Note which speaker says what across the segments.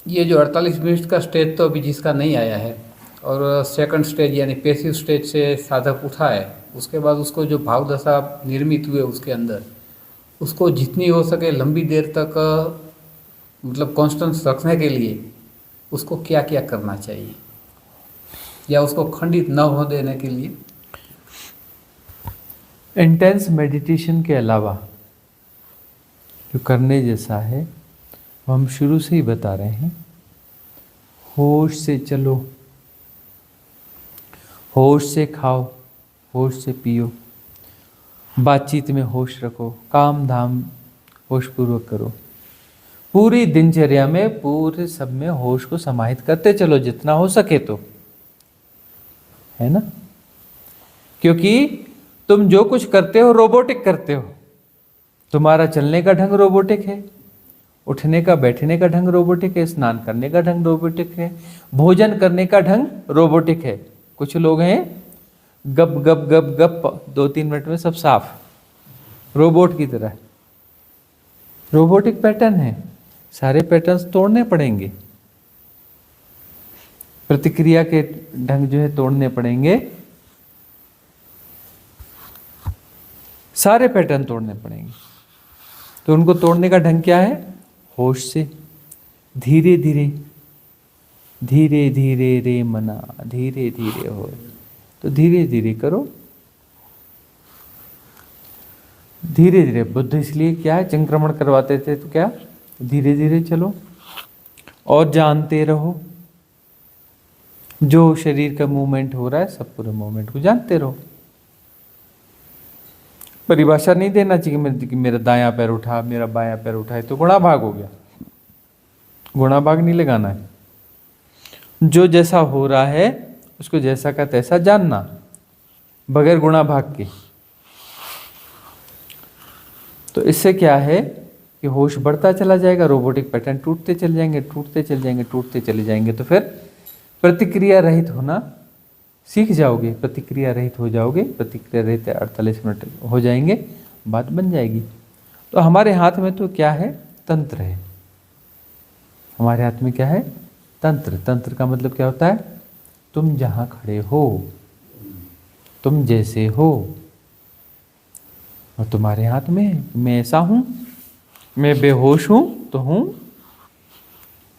Speaker 1: ये जो 48 मिनट का स्टेज तो अभी जिसका नहीं आया है, और सेकंड स्टेज यानी पैसिव स्टेज से साधक उठा है, उसके बाद उसको जो भाव दशा निर्मित हुए उसके अंदर, उसको जितनी हो सके लंबी देर तक मतलब कॉन्स्टेंस रखने के लिए उसको क्या क्या करना चाहिए, या उसको खंडित न हो देने के लिए?
Speaker 2: इंटेंस मेडिटेशन के अलावा जो करने जैसा है वो हम शुरू से ही बता रहे हैं। होश से चलो, होश से खाओ, होश से पियो, बातचीत में होश रखो, काम धाम होश पूर्वक करो। पूरी दिनचर्या में, पूरे सब में होश को समाहित करते चलो जितना हो सके तो, है ना। क्योंकि तुम जो कुछ करते हो रोबोटिक करते हो। तुम्हारा चलने का ढंग रोबोटिक है, उठने का बैठने का ढंग रोबोटिक है, स्नान करने का ढंग रोबोटिक है, भोजन करने का ढंग रोबोटिक है। कुछ लोग हैं गप गप गप गप 2-3 मिनट में सब साफ, रोबोट की तरह। रोबोटिक पैटर्न है, सारे पैटर्न्स तोड़ने पड़ेंगे, प्रतिक्रिया के ढंग जो है तोड़ने पड़ेंगे, सारे पैटर्न तोड़ने पड़ेंगे। तो उनको तोड़ने का ढंग क्या है? होश से, धीरे धीरे, धीरे धीरे रे मना, धीरे धीरे हो। तो धीरे धीरे करो, धीरे धीरे। बुद्ध इसलिए क्या है, संक्रमण करवाते थे, तो क्या धीरे धीरे चलो और जानते रहो। जो शरीर का मूवमेंट हो रहा है सब पूरे मूवमेंट को जानते रहो। परिभाषा नहीं देना चाहिए कि मेरा दायां पैर उठा, मेरा बायां पैर उठा, है तो गुणा भाग हो गया। गुणा भाग नहीं लगाना है। जो जैसा हो रहा है उसको जैसा का तैसा जानना, बगैर गुणा भाग के। तो इससे क्या है कि होश बढ़ता चला जाएगा, रोबोटिक पैटर्न टूटते चले जाएंगे, टूटते चले जाएंगे, टूटते चले जाएंगे। तो फिर प्रतिक्रिया रहित होना सीख जाओगे, प्रतिक्रिया रहित हो जाओगे। प्रतिक्रिया रहित 48 मिनट हो जाएंगे, बात बन जाएगी। तो हमारे हाथ में तो क्या है? तंत्र है। हमारे हाथ में क्या है? तंत्र। तंत्र का मतलब क्या होता है? तुम जहाँ खड़े हो, तुम जैसे हो, और तुम्हारे हाथ में। मैं ऐसा हूँ, मैं बेहोश हूँ तो हूँ,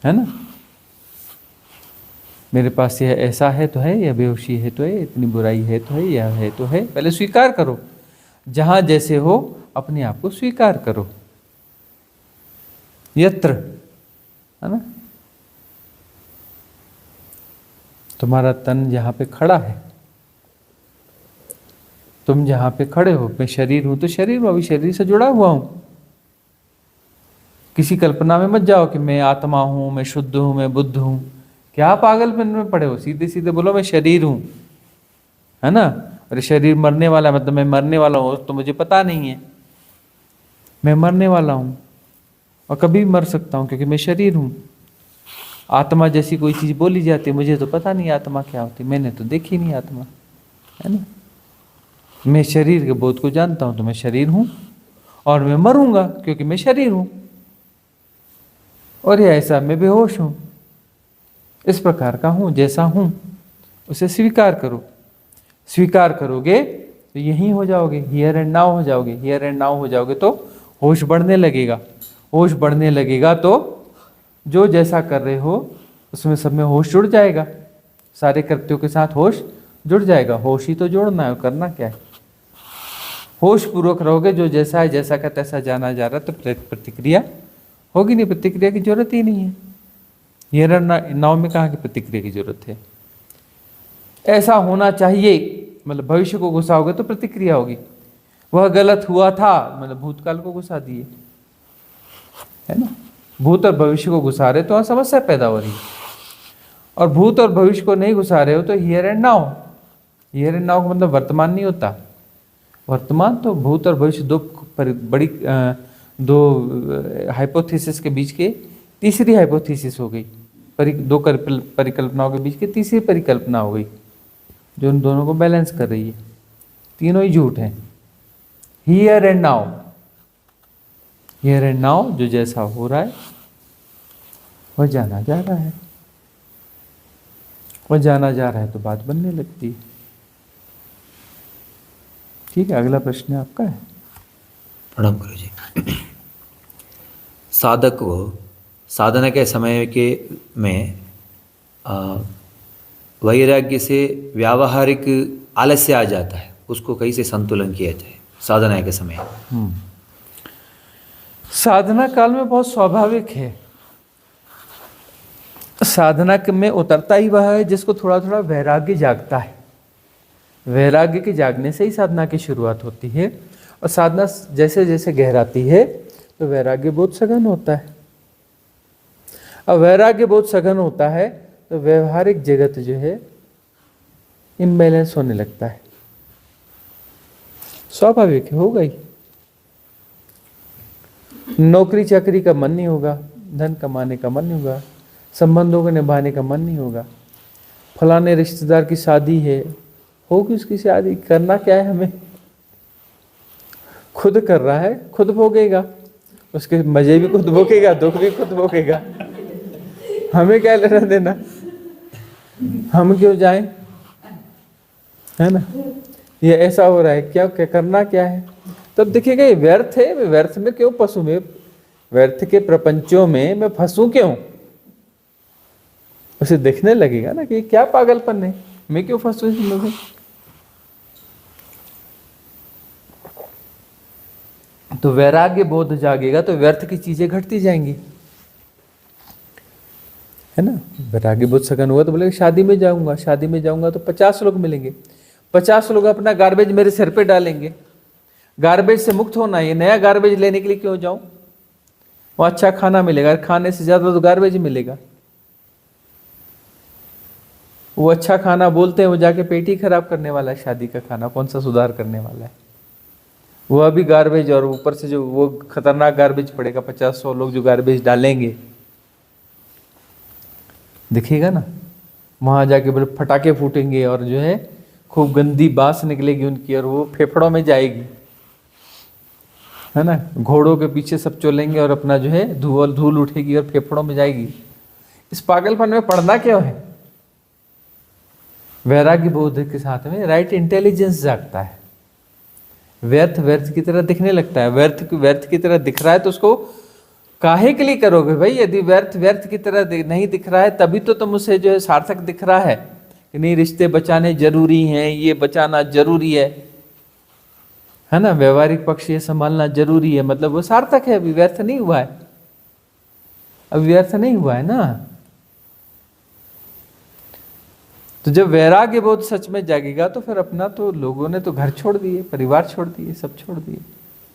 Speaker 2: है ना। मेरे पास यह ऐसा है तो है, यह बेहोशी है तो है, इतनी बुराई है तो है, यह है तो है। पहले स्वीकार करो, जहां जैसे हो अपने आप को स्वीकार करो। यत्र, है ना। तुम्हारा तन जहां पे खड़ा है, तुम जहां पे खड़े हो, मैं शरीर हूं तो शरीर हूं, अभी शरीर से जुड़ा हुआ हूं। किसी कल्पना में मत जाओ कि मैं आत्मा हूं, मैं शुद्ध हूं, मैं बुद्ध हूं। क्या पागलपन में पड़े हो? सीधे सीधे बोलो मैं शरीर हूं, है ना। अरे शरीर मरने वाला, मतलब मैं मरने वाला हूं तो मुझे पता नहीं है। मैं मरने वाला हूं और कभी भी मर सकता हूं क्योंकि मैं शरीर हूं। आत्मा जैसी कोई चीज बोली जाती है, मुझे तो पता नहीं आत्मा क्या होती, मैंने तो देखी नहीं आत्मा, है ना। मैं शरीर के बोध को जानता हूं तो मैं शरीर हूं, और मैं मरूंगा क्योंकि मैं शरीर हूं, और ये ऐसा मैं बेहोश हूं। इस प्रकार का हूं, जैसा हूं उसे स्वीकार करो। स्वीकार करोगे तो यहीं हो जाओगे, हियर एंड नाउ हो जाओगे। हियर एंड नाउ हो जाओगे तो होश बढ़ने लगेगा। होश बढ़ने लगेगा तो जो जैसा कर रहे हो उसमें सब में होश जुड़ जाएगा। सारे कृत्यों के साथ होश जुड़ जाएगा। होश ही तो जोड़ना है, करना क्या है? होश पूर्वक रहोगे, जो जैसा है जैसा का तैसा जाना जा रहा, तो प्रतिक्रिया होगी नहीं। प्रतिक्रिया की जरूरत ही नहीं है। हियर एंड नाउ में कहाँ की प्रतिक्रिया की जरूरत है? ऐसा होना चाहिए, मतलब भविष्य को घुसाओगे तो प्रतिक्रिया होगी। वह गलत हुआ था, मतलब भूतकाल को घुसा दिए, है ना। भूत और भविष्य को घुसा रहे तो वहां समस्या पैदा हो रही है। और भूत और भविष्य को नहीं घुसा रहे हो तो here and now. Here and now का मतलब वर्तमान नहीं होता। वर्तमान तो भूत और भविष्य दो हाइपोथेसिस के बीच के तीसरी हाइपोथेसिस हो गई। दो परिकल्पनाओं के बीच की तीसरी परिकल्पना हो गई, जो उन दोनों को बैलेंस कर रही है। तीनों ही झूठ हैं। Here and now, here and now जो जैसा हो रहा है वह जाना जा रहा है, वह जाना जा रहा है तो बात बनने लगती है। ठीक है, अगला प्रश्न आपका है।
Speaker 3: प्रणाम गुरु जी। साधक को साधना के समय के में वैराग्य से व्यावहारिक आलस्य आ जाता है, उसको कैसे संतुलन किया जाए साधना के समय?
Speaker 2: साधना काल में बहुत स्वाभाविक है, साधना में उतरता ही वह है जिसको थोड़ा थोड़ा वैराग्य जागता है। वैराग्य के जागने से ही साधना की शुरुआत होती है, और साधना जैसे जैसे गहराती है तो वैराग्य बहुत सघन होता है। अब वैराग्य बहुत सघन होता है तो व्यवहारिक जगत जो है इम्बैलेंस होने लगता है। स्वाभाविक है, होगा ही। नौकरी चाकरी का मन नहीं होगा, धन कमाने का मन नहीं होगा, संबंधों को निभाने का मन नहीं होगा। फलाने रिश्तेदार की शादी है, होगी उसकी शादी, करना क्या है हमें? खुद कर रहा है, खुद भोगेगा, उसके मजे भी खुद भोगेगा, दुख भी खुद भोगेगा। हमें क्या लेना देना, हम क्यों जाएं, है ना? ये ऐसा हो रहा है, क्या करना क्या है? तब दिखेगा ये व्यर्थ है, मैं व्यर्थ में क्यों फंसूं, मैं व्यर्थ के प्रपंचों में मैं फंसूं क्यों? उसे दिखने लगेगा ना कि क्या पागलपन है, मैं क्यों फंसूं इसमें में? तो वैराग्य बोध जागेगा तो व्यर्थ की चीजें घटती जाएंगी, है ना? वैराग्य बोध सघन हुआ तो बोले शादी में जाऊंगा, शादी में जाऊंगा तो 50 लोग मिलेंगे, 50 लोग अपना गार्बेज मेरे सिर पे डालेंगे। गार्बेज से मुक्त होना है, नया गार्बेज लेने के लिए क्यों जाऊं? वो अच्छा खाना मिलेगा, खाने से ज्यादा तो गार्बेज मिलेगा। वो अच्छा खाना बोलते हैं, वो जाके पेट ही खराब करने वाला है। शादी का खाना कौन सा सुधार करने वाला है? वो अभी गार्बेज, और ऊपर से जो वो खतरनाक गार्बेज पड़ेगा, 50-100 लोग जो गार्बेज डालेंगे, दिखेगा ना। वहां जाके बोले फटाके फूटेंगे और जो है खूब गंदी बास निकलेगी उनकी, और वो फेफड़ों में जाएगी, है ना? घोड़ों के पीछे सब चलेंगे और अपना जो है धूल उठेगी और फेफड़ों में जाएगी। इस पागलपन में पड़ना क्यों है? वैराग्य बोध के साथ में राइट इंटेलिजेंस जागता है। व्यर्थ व्यर्थ की तरह दिखने लगता है, व्यर्थ की तरह दिख रहा है तो उसको काहे के लिए करोगे भाई? यदि व्यर्थ व्यर्थ की तरह नहीं दिख रहा है तभी तो तुम उसे जो है सार्थक दिख रहा है कि नहीं, रिश्ते बचाने जरूरी हैं, ये बचाना जरूरी है ना? व्यवहारिक पक्ष ये संभालना जरूरी है, मतलब वो सार्थक है, अभी व्यर्थ नहीं हुआ है, अभी व्यर्थ नहीं हुआ है ना। तो जब वैराग्य बोध सच में जागेगा तो फिर अपना तो लोगों ने तो घर छोड़ दिए, परिवार छोड़ दिए, सब छोड़ दिए।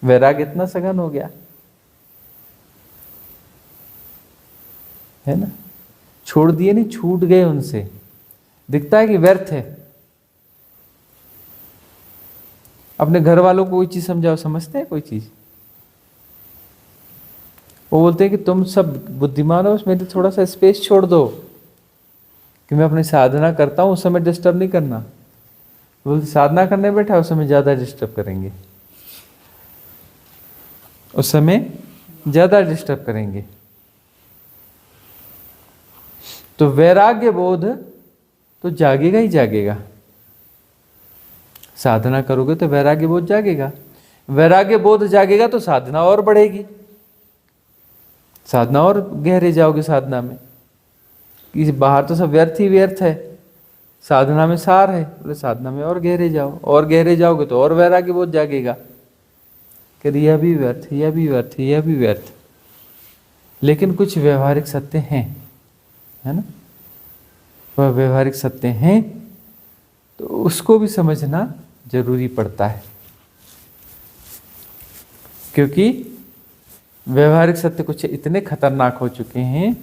Speaker 2: वैराग्य इतना सघन हो गया, है ना? छोड़ दिए नहीं, छूट गए उनसे। दिखता है कि व्यर्थ है। अपने घर वालों को कोई चीज समझाओ, समझते हैं कोई चीज? वो बोलते हैं कि तुम सब बुद्धिमान हो, मेरे थोड़ा सा स्पेस छोड़ दो कि मैं अपनी साधना करता हूं, उस समय डिस्टर्ब नहीं करना। बोलते साधना करने बैठा उस समय ज्यादा डिस्टर्ब करेंगे, उस समय ज्यादा डिस्टर्ब करेंगे। तो वैराग्य बोध तो जागेगा ही जागेगा। साधना करोगे तो वैराग्य बोध जागेगा, वैराग्य बोध जागेगा तो साधना और बढ़ेगी, साधना और गहरे जाओगे साधना में। कि बाहर तो सब व्यर्थ ही व्यर्थ है, साधना में सार है, बोले साधना में और गहरे जाओ, और गहरे जाओगे तो और वैराग्य बोध जागेगा कि यह भी व्यर्थ, यह भी व्यर्थ, यह भी व्यर्थ। लेकिन कुछ व्यवहारिक सत्य हैं, है ना? वह व्यवहारिक सत्य हैं तो उसको भी समझना जरूरी पड़ता है, क्योंकि व्यवहारिक सत्य कुछ इतने खतरनाक हो चुके हैं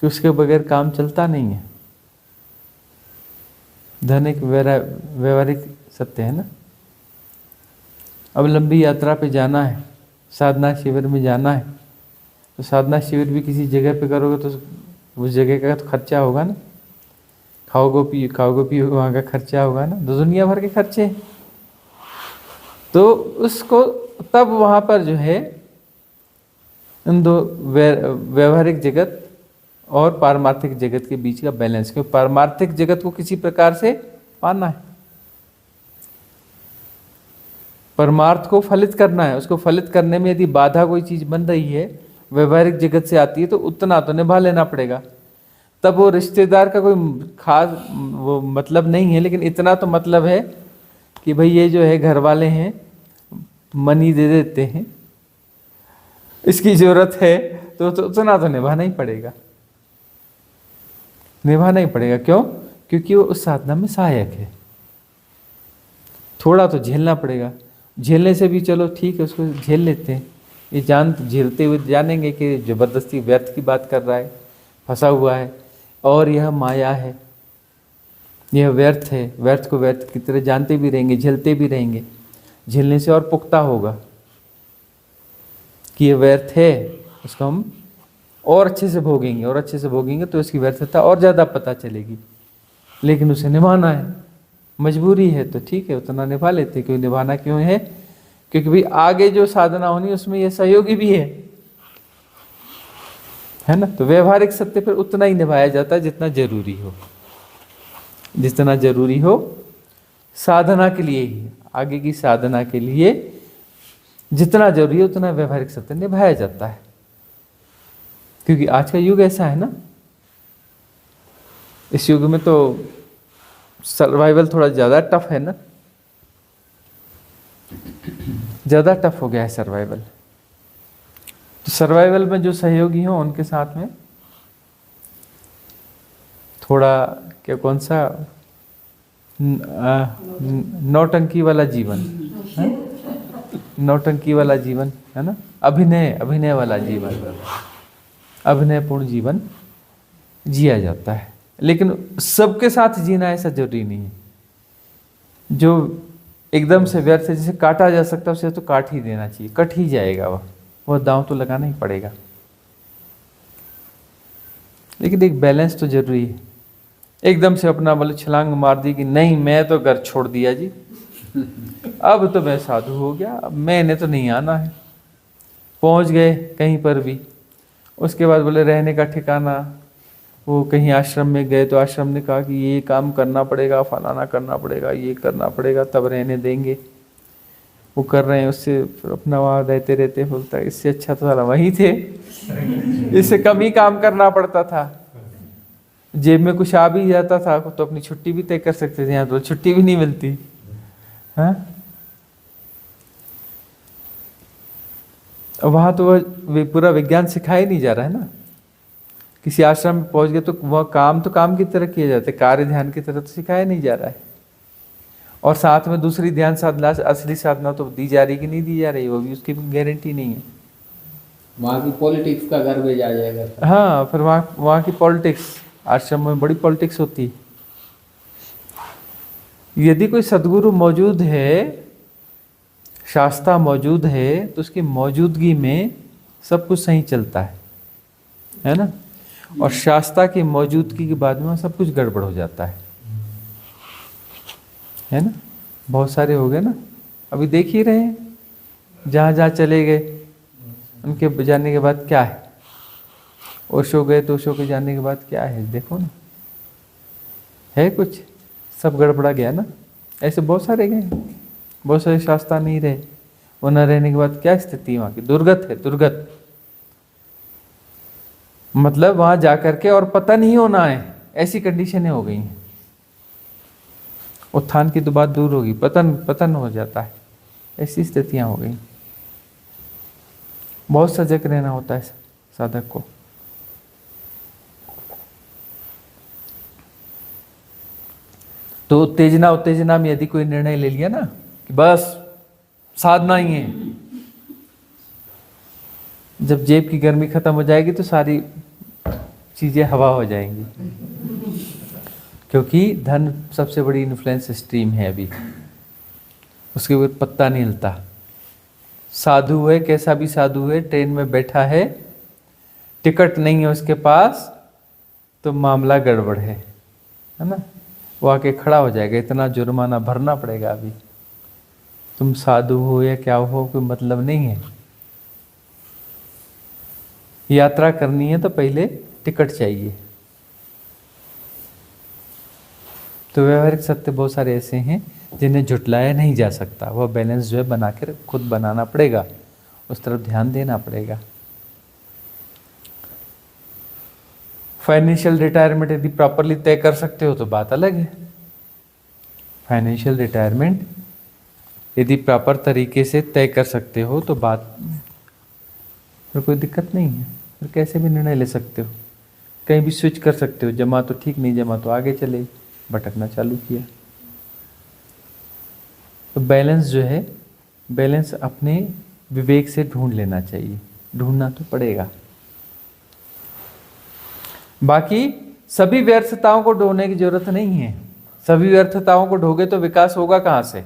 Speaker 2: कि उसके बगैर काम चलता नहीं है। धन एक व्यवहारिक सत्य है ना। अब लंबी यात्रा पे जाना है, साधना शिविर में जाना है, तो साधना शिविर भी किसी जगह पे करोगे तो उस जगह का तो खर्चा होगा ना, खाओगे पियोगे, वहाँ का खर्चा होगा ना, तो दुनिया भर के खर्चे। तो उसको तब वहाँ पर जो है इन दो व्यवहारिक जगत और पारमार्थिक जगत के बीच का बैलेंस, क्योंकि पारमार्थिक जगत को किसी प्रकार से पाना है, परमार्थ को फलित करना है। उसको फलित करने में यदि बाधा कोई चीज बन रही है, व्यवहारिक जगत से आती है, तो उतना तो निभा लेना पड़ेगा। तब वो रिश्तेदार का कोई खास वो मतलब नहीं है, लेकिन इतना तो मतलब है कि भाई ये जो है घर वाले हैं, मनी दे देते हैं, इसकी जरूरत है, तो उतना तो निभाना ही पड़ेगा, निभाना ही पड़ेगा। क्यों? क्योंकि वो उस साधना में सहायक है। थोड़ा तो झेलना पड़ेगा, झेलने से भी चलो ठीक है, उसको झेल लेते हैं। ये झेलते हुए जानेंगे कि जबरदस्ती व्यर्थ की बात कर रहा है, फंसा हुआ है, और यह माया है, यह व्यर्थ है। व्यर्थ को व्यर्थ की तरह जानते भी रहेंगे, झेलते भी रहेंगे। झेलने से और पुख्ता होगा कि यह व्यर्थ है, उसको हम और अच्छे से भोगेंगे, और अच्छे से भोगेंगे तो इसकी व्यर्थता और ज़्यादा पता चलेगी। लेकिन उसे निभाना है, मजबूरी है, तो ठीक है, उतना निभा लेते। क्यों निभाना क्यों है? क्योंकि भाई आगे जो साधना होनी उसमें ये सहयोगी भी है ना। तो व्यवहारिक सत्य पर उतना ही निभाया जाता है जितना जरूरी हो, जितना जरूरी हो साधना के लिए ही, आगे की साधना के लिए जितना जरूरी है उतना व्यवहारिक सत्य निभाया जाता है। क्योंकि आज का युग ऐसा है ना, इस युग में तो सर्वाइवल थोड़ा ज़्यादा टफ है ना, ज़्यादा टफ हो गया है सर्वाइवल। तो सर्वाइवल में जो सहयोगी हो उनके साथ में थोड़ा क्या, कौन सा, नौटंकी वाला जीवन है, नौटंकी वाला जीवन है ना, अभिनय वाला जीवन, अभिनयपूर्ण जीवन जिया जाता है। लेकिन सबके साथ जीना ऐसा जरूरी नहीं है। जो एकदम से व्यर्थ है, जिसे काटा जा सकता है, उसे तो काट ही देना चाहिए, कट ही जाएगा वह दांव तो लगाना ही पड़ेगा। लेकिन एक बैलेंस तो जरूरी है। एकदम से अपना बोले छलांग मार दी कि नहीं मैं तो घर छोड़ दिया जी, अब तो मैं साधु हो गया, अब मैंने तो नहीं आना है, पहुंच गए कहीं पर भी। उसके बाद बोले रहने का ठिकाना, वो कहीं आश्रम में गए तो आश्रम ने कहा कि ये काम करना पड़ेगा, फलाना करना पड़ेगा, ये करना पड़ेगा, तब रहने देंगे। वो कर रहे हैं, उससे अपना वहाँ रहते रहते बोलता है इससे अच्छा तो साला वहीं थे, इससे कम ही काम करना पड़ता था, जेब में कुछ आ भी जाता था तो अपनी छुट्टी भी तय कर सकते थे, यहाँ तो छुट्टी भी नहीं मिलती। हाँ, वहाँ तो वह पूरा विज्ञान सिखाया नहीं जा रहा है ना। किसी आश्रम में पहुंच गए तो वह काम तो काम की तरह किया जाता है, कार्य ध्यान की तरह तो सिखाया नहीं जा रहा है। और साथ में दूसरी ध्यान साधना, असली साधना तो दी जा रही कि नहीं दी जा रही, वो भी उसकी गारंटी नहीं है।
Speaker 1: वहाँ की पॉलिटिक्स का गार्बेज आ जाएगा।
Speaker 2: हाँ, फिर वहाँ की पॉलिटिक्स, आश्रम में बड़ी पॉलिटिक्स होती है। यदि कोई सदगुरु मौजूद है, शास्त्रा मौजूद है, तो उसकी मौजूदगी में सब कुछ सही चलता है ना। और शास्त्रा की मौजूदगी के बाद में सब कुछ गड़बड़ हो जाता है ना। बहुत सारे हो गए ना, अभी देख ही रहे हैं, जहाँ जहाँ चले गए उनके जाने के बाद क्या है। ओशो गए तो ओशो के जाने के बाद क्या है, देखो ना, है कुछ, सब गड़बड़ा गया ना। ऐसे बहुत सारे गए, बहुत सारे शास्त्रा नहीं रहे, वो न रहने के बाद क्या स्थिति वहाँ की, दुर्गत है, दुर्गत। मतलब वहां जाकर के और पतन ही होना है, ऐसी कंडीशनें हो गई हैं। उत्थान की तो बात दूर होगी, पतन हो जाता है, ऐसी स्थितियां हो गई। बहुत सजग रहना होता है साधक को। तो उत्तेजना में यदि कोई निर्णय ले लिया ना कि बस साधना ही है, जब जेब की गर्मी खत्म हो जाएगी तो सारी चीजें हवा हो जाएंगी। क्योंकि धन सबसे बड़ी इन्फ्लुएंस स्ट्रीम है अभी, उसके ऊपर पत्ता नहीं हिलता। साधु है, कैसा भी साधु है, ट्रेन में बैठा है, टिकट नहीं है उसके पास, तो मामला गड़बड़ है ना। वो आके खड़ा हो जाएगा, इतना जुर्माना भरना पड़ेगा। अभी तुम साधु हो या क्या हो, कोई मतलब नहीं है। यात्रा करनी है तो पहले टिकट चाहिए। तो व्यवहारिक सत्य बहुत सारे ऐसे हैं जिन्हें झुटलाया नहीं जा सकता। वह बैलेंस जो है बना कर खुद बनाना पड़ेगा, उस तरफ ध्यान देना पड़ेगा। फाइनेंशियल रिटायरमेंट यदि प्रॉपरली तय कर सकते हो तो बात अलग है। फाइनेंशियल रिटायरमेंट यदि प्रॉपर तरीके से तय कर सकते हो तो बात फिर कोई दिक्कत नहीं है, फिर कैसे भी निर्णय ले सकते हो, कहीं भी स्विच कर सकते हो। जमा तो ठीक, नहीं जमा तो आगे चले, भटकना चालू किया। तो बैलेंस जो है, बैलेंस अपने विवेक से ढूंढ लेना चाहिए, ढूंढना तो पड़ेगा। बाकी सभी व्यर्थताओं को ढोने की जरूरत नहीं है। सभी व्यर्थताओं को ढोगे तो विकास होगा कहाँ से?